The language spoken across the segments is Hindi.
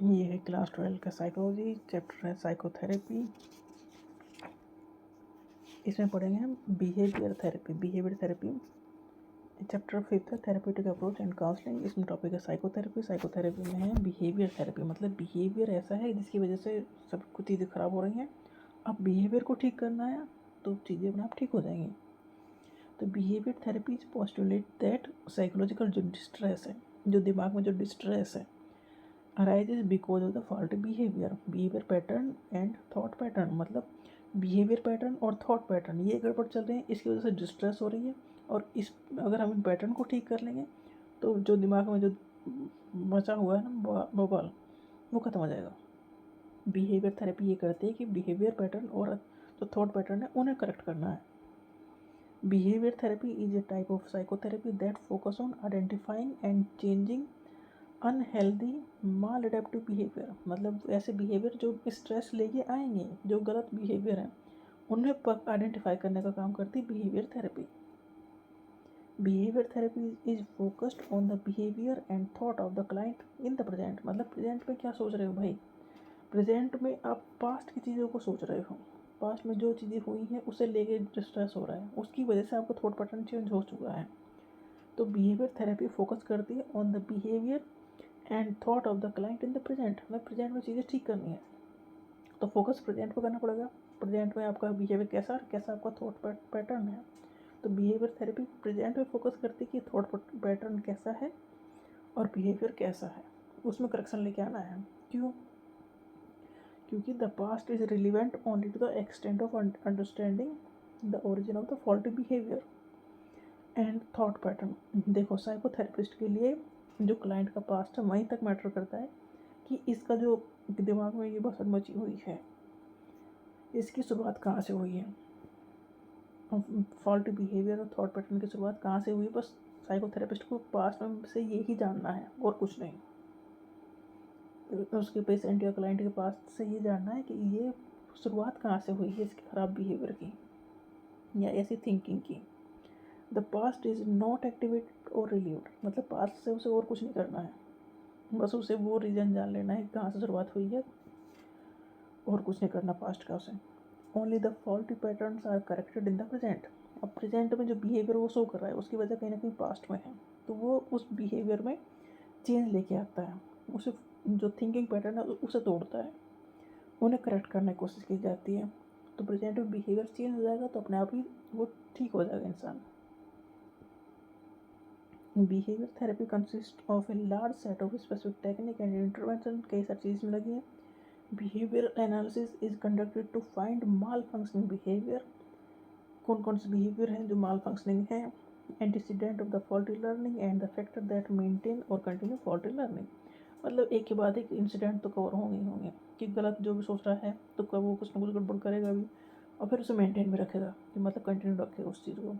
ये है क्लास 12 का साइकोलॉजी चैप्टर है साइकोथेरेपी। इसमें पढ़ेंगे हम बिहेवियर थेरेपी चैप्टर 5 है थेरेप्यूटिक अप्रोच एंड काउंसलिंग। इसमें टॉपिक है साइकोथेरेपी में है बिहेवियर थेरेपी, मतलब बिहेवियर ऐसा है जिसकी वजह से सब कुछ चीज़ें ख़राब हो रही हैं। अब बिहेवियर को ठीक करना है तो चीज़ें अपने आप ठीक हो जाएंगी। तो behaviour therapy is postulate that psychological जो डिस्ट्रेस है, जो दिमाग में जो डिस्ट्रेस है, arises because of the fault behaviour pattern and thought pattern. मतलब बिहेवियर पैटर्न और थॉट पैटर्न ये गड़बड़ चल रहे हैं, इसकी वजह से डिस्ट्रेस हो रही है। और इस अगर हम इन पैटर्न को ठीक कर लेंगे तो जो दिमाग में जो मचा हुआ है ना बबल, वो खत्म हो जाएगा। बिहेवियर थेरेपी ये करती है कि बिहेवियर पैटर्न और जो थॉट पैटर्न है उन्हें करेक्ट करना है। Behaviour therapy is a type of psychotherapy that focus on identifying and changing unhealthy mall adaptive behaviour. मतलब ऐसे बिहेवियर जो स्ट्रेस लेके आएंगे, जो गलत बिहेवियर हैं, उन्हें आइडेंटिफाई करने का काम करती है behaviour therapy. Behaviour therapy is focused on the behaviour and thought of the client in the present. मतलब प्रेजेंट में क्या सोच रहे हो भाई, प्रेजेंट में आप पास्ट की चीज़ों को सोच रहे हो, पास्ट में जो चीज़ें हुई हैं उसे लेके डिस्ट्रेस हो रहा है, उसकी वजह से आपका थॉट पैटर्न चेंज हो चुका है। तो बिहेवियर थेरेपी फोकस करती है on the behaviour and thought of the client in the present. मतलब प्रेजेंट में चीज़ें ठीक करनी है तो फोकस प्रेजेंट पर करना पड़ेगा। प्रेजेंट में आपका बिहेवियर कैसा कैसा आपका थॉट पैटर्न है। तो बिहेवियर थेरेपी प्रेजेंट में फोकस करती है कि थॉट पैटर्न कैसा है और बिहेवियर कैसा है, उसमें करेक्शन लेके आना है। क्यों? क्योंकि the past is relevant only to the extent of understanding the origin of the faulty behaviour and thought pattern. देखो, साइकोथेरेपिस्ट के लिए जो क्लाइंट का पास्ट है वहीं तक मैटर करता है कि इसका जो दिमाग में ये बसर मची हुई है, इसकी शुरुआत कहाँ से हुई है, फॉल्टी बिहेवियर और थॉट पैटर्न की शुरुआत कहाँ से हुई। बस साइकोथेरेपिस्ट को पास्ट में से ये ही जानना है और कुछ नहीं। उसके पेशेंट या क्लाइंट के पास से ये जानना है कि ये शुरुआत कहाँ से हुई है इसकी ख़राब बिहेवियर की या ऐसी थिंकिंग की। The past is not activate और रिलीव्ड। मतलब पास्ट से उसे और कुछ नहीं करना है, बस उसे वो रीज़न जान लेना है कहाँ से शुरुआत हुई है और कुछ नहीं करना पास्ट का उसे। Only the faulty patterns are corrected in the present. अब प्रेजेंट में जो बिहेवियर वो शो कर रहा है उसकी वजह कहीं ना कहीं पास्ट में है, तो वो उस बिहेवियर में चेंज लेके आता है, उसे जो थिंकिंग पैटर्न है उसे तोड़ता है, उन्हें करेक्ट करने की कोशिश की जाती है। तो प्रेजेंट में बिहेवियर चेंज हो जाएगा तो अपने आप ही वो ठीक हो जाएगा इंसान। Behaviour therapy consist of a large set of specific technique and intervention. कई सारी चीज़ में लगी है। Behaviour analysis is conducted to find malfunctioning behaviour. कौन कौन से बिहेवियर हैं जो माल फंक्शनिंग है, antecedent of the faulty learning and the factor that maintain और कंटिन्यू फॉल्टी लर्निंग। मतलब एक के बाद एक इंसिडेंट तो कवर होंगे ही होंगे कि गलत जो भी सोच रहा है तो कब वो कुछ ना कुछ गड़बड़ करेगा भी और फिर उसे मेंटेन भी रखेगा, कि मतलब कंटिन्यू रखेगा उस चीज़ को।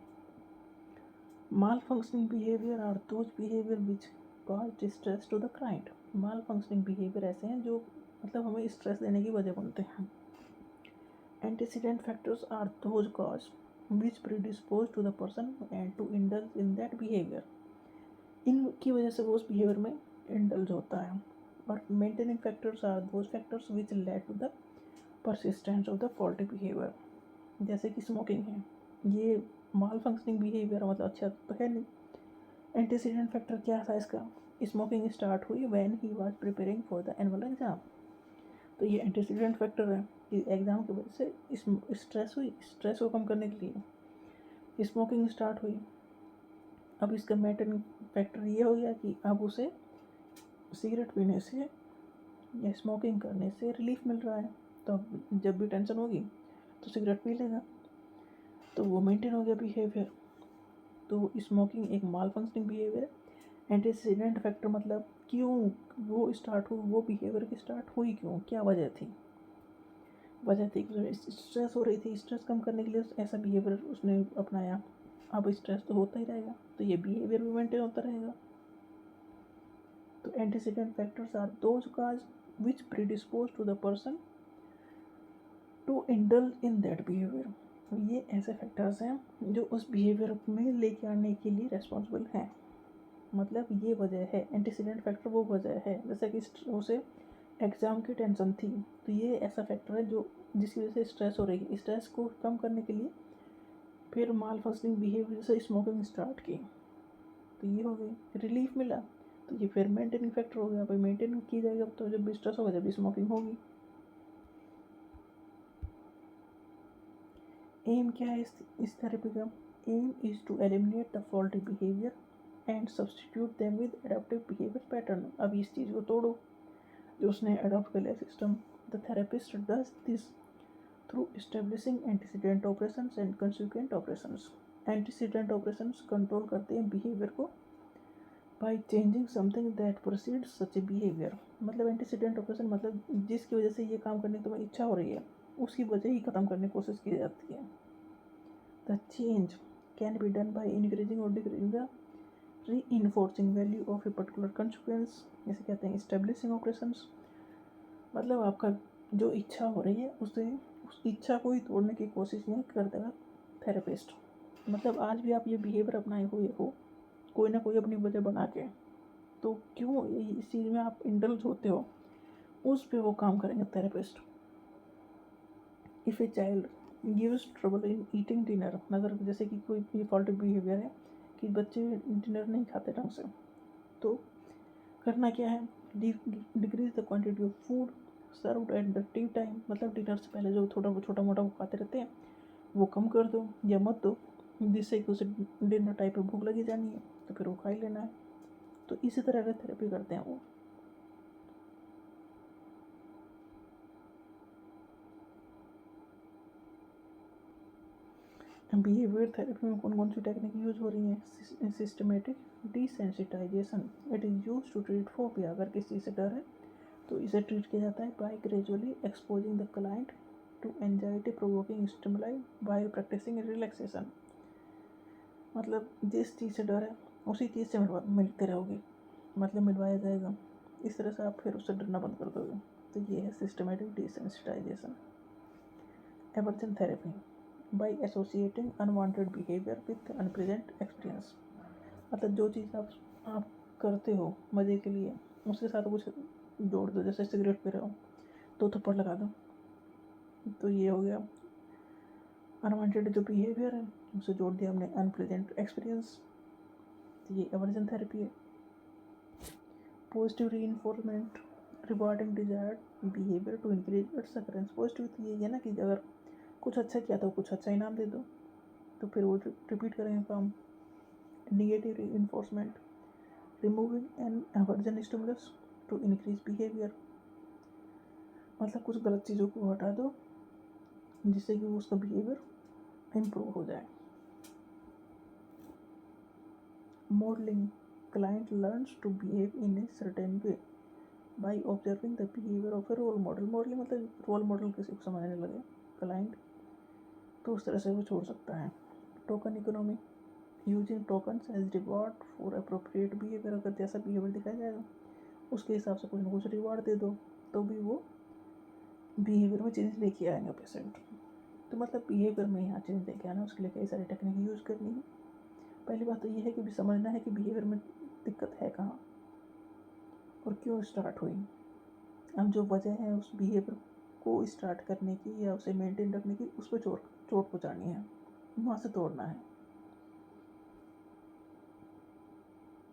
Malfunctioning behaviour are those behaviour which cause distress to the client. Malfunctioning behaviour ऐसे हैं जो मतलब हमें स्ट्रेस देने की वजह बनते हैं। Antecedent factors are those cause which predispose to the person and to indulge in that behaviour. इनकी वजह से वो उस बिहेवियर में इंडल्ज होता है। और maintaining factors are those factors which lead to the persistence of the faulty behaviour. जैसे कि स्मोकिंग है, ये माल फंक्शनिंग बिहेवियर मतलब अच्छा तो है नहीं। एंटीसीडेंट फैक्टर क्या था इसका, स्मोकिंग स्टार्ट हुई when he was preparing for the annual exam. तो ये एंटीसीडेंट फैक्टर है कि एग्ज़ाम की वजह से स्ट्रेस हुई, स्ट्रेस को कम करने के लिए स्मोकिंग स्टार्ट हुई। अब इसका मेंटेनिंग फैक्टर ये हो गया कि अब उसे सिगरेट पीने से या स्मोकिंग करने से रिलीफ मिल रहा है, तो अब जब भी टेंशन होगी तो सिगरेट पी लेगा, तो वो मेंटेन हो गया बिहेवियर। तो स्मोकिंग एक माल फंक्शनिंग बिहेवियर है। एंटीसीडेंट फैक्टर मतलब क्यों वो स्टार्ट हुई, वो बिहेवियर की स्टार्ट हुई क्यों, क्या वजह थी कि स्ट्रेस हो रही थी, स्ट्रेस कम करने के लिए ऐसा बिहेवियर उसने अपनाया। अब स्ट्रेस तो होता ही रहेगा तो ये बिहेवियर भी मेंटेन होता रहेगा। तो antecedent factors are those cause which predispose to the person to indulge in that behaviour. ये ऐसे फैक्टर्स हैं जो उस बिहेवियर में लेके आने के लिए रेस्पॉन्सिबल हैं। मतलब ये वजह है, एंटीसीडेंट फैक्टर वो वजह है, जैसे कि उसे एग्ज़ाम की टेंशन थी, तो ये ऐसा फैक्टर है जो जिसकी वजह से स्ट्रेस हो रही है। स्ट्रेस को कम करने के लिए फिर माल फंक्शनिंग बिहेवियर से स्मोकिंग स्टार्ट की, तो ये हो गई, रिलीफ मिला, तो ये फिर मेंटेनिंग फैक्टर हो गया। भाई मेंटेन की जाएगा तो जब भी स्ट्रेस होगा जब भी स्मोकिंग होगी। एम क्या है इस थेरेपी का? Aim is to eliminate the faulty behaviour and substitute them with adaptive behaviour pattern. अब इस चीज़ को तोड़ो जो उसने अडॉप्ट कर लिया system. The therapist does this through establishing antecedent operations and consequent operations. Antecedent operations control करते हैं बिहेवियर को by changing something that proceeds such A behaviour. मतलब एंटीसीडेंट ऑपरेशन मतलब जिसकी वजह से ये काम करने की तुम्हें इच्छा हो रही है उसकी वजह ही ख़त्म करने की कोशिश की जाती है। The change can be done by increasing और decreasing the reinforcing value of a particular consequence, जैसे कहते हैं एस्टेब्लिशिंग ऑपरेशंस। मतलब आपका जो इच्छा हो रही है उस इच्छा को ही तोड़ने की कोशिश नहीं करता है थेरेपिस्ट। मतलब आज भी आप ये बिहेवियर अपनाए हुए हो कोई ना कोई अपनी वजह बना के, तो क्यों इस चीज़ में आप इंडल्ज होते हो, उस पे वो काम करेंगे therapist. If a child gives trouble in eating dinner, अगर जैसे कि कोई ये फॉल्टी बिहेवियर है कि बच्चे डिनर नहीं खाते ढंग से, तो करना क्या है? Decrease the quantity of food served at the T time. मतलब डिनर से पहले जो छोटा मोटा वो खाते रहते हैं वो कम कर दो या मत दो, जिससे कि उसे डिनर टाइम पे भूख लगी जानी है तो फिर वो खा ही लेना है। तो इसी तरह का थेरेपी करते हैं वो। बिहेवियर थेरेपी में कौन कौन सी टेक्निक यूज हो रही है? Systematic desensitization, it is use to treat phobia. अगर किसी चीज़ से डर है तो इसे ट्रीट किया जाता है by gradually exposing the client to anxiety provoking stimuli while practising relaxation. मतलब जिस चीज़ से डर है उसी चीज़ से मिलते रहोगे, मतलब मिलवाया जाएगा, इस तरह से आप फिर उससे डरना बंद कर दोगे। तो ये है systematic desensitization. Aversion therapy by associating unwanted behaviour with unpleasant experience. मतलब जो चीज़ आप करते हो मज़े के लिए उसके साथ कुछ जोड़ दो, जैसे सिगरेट पी रहे हो तो थप्पड़ लगा दो, तो ये हो गया अनवांटेड जो बिहेवियर है उसे जोड़ दिया हमने अनप्लेजेंट एक्सपीरियंस, तो ये एवर्जन थेरेपी है। Positive reinforcement rewarding desired behaviour to increase its occurrence. Positive तो ये है ना कि अगर कुछ अच्छा किया तो कुछ अच्छा इनाम दे दो, तो फिर वो रिपीट करेंगे काम। Negative reinforcement removing an aversion stimulus to increase behaviour. मतलब कुछ गलत चीज़ों को हटा दो जिससे कि उसका बिहेवियर इम्प्रूव हो जाए। Modelling client learns to behave in a certain way by observing the behaviour of a role model. Modelling मतलब रोल मॉडल किसी को समझने लगे क्लाइंट, तो उस तरह से वो छोड़ सकता है। Token economy using tokens as reward for appropriate behaviour. अगर जैसा बिहेवियर दिखाया जाएगा उसके हिसाब से कुछ ना कुछ रिवॉर्ड दे दो, तो भी वो बिहेवियर में चेंज लेके आएंगे पेशेंट। तो मतलब बिहेवियर में यहाँ चेंज लेके आना, उसके लिए कई सारी टेक्निक यूज़ करनी है। पहली बात तो ये है कि भी समझना है कि बिहेवियर में दिक्कत है कहाँ और क्यों स्टार्ट हुई। अब जो वजह है उस बिहेवियर को स्टार्ट करने की या उसे मेंटेन रखने की, उस पर चोट पहुँचानी है, वहाँ से तोड़ना है।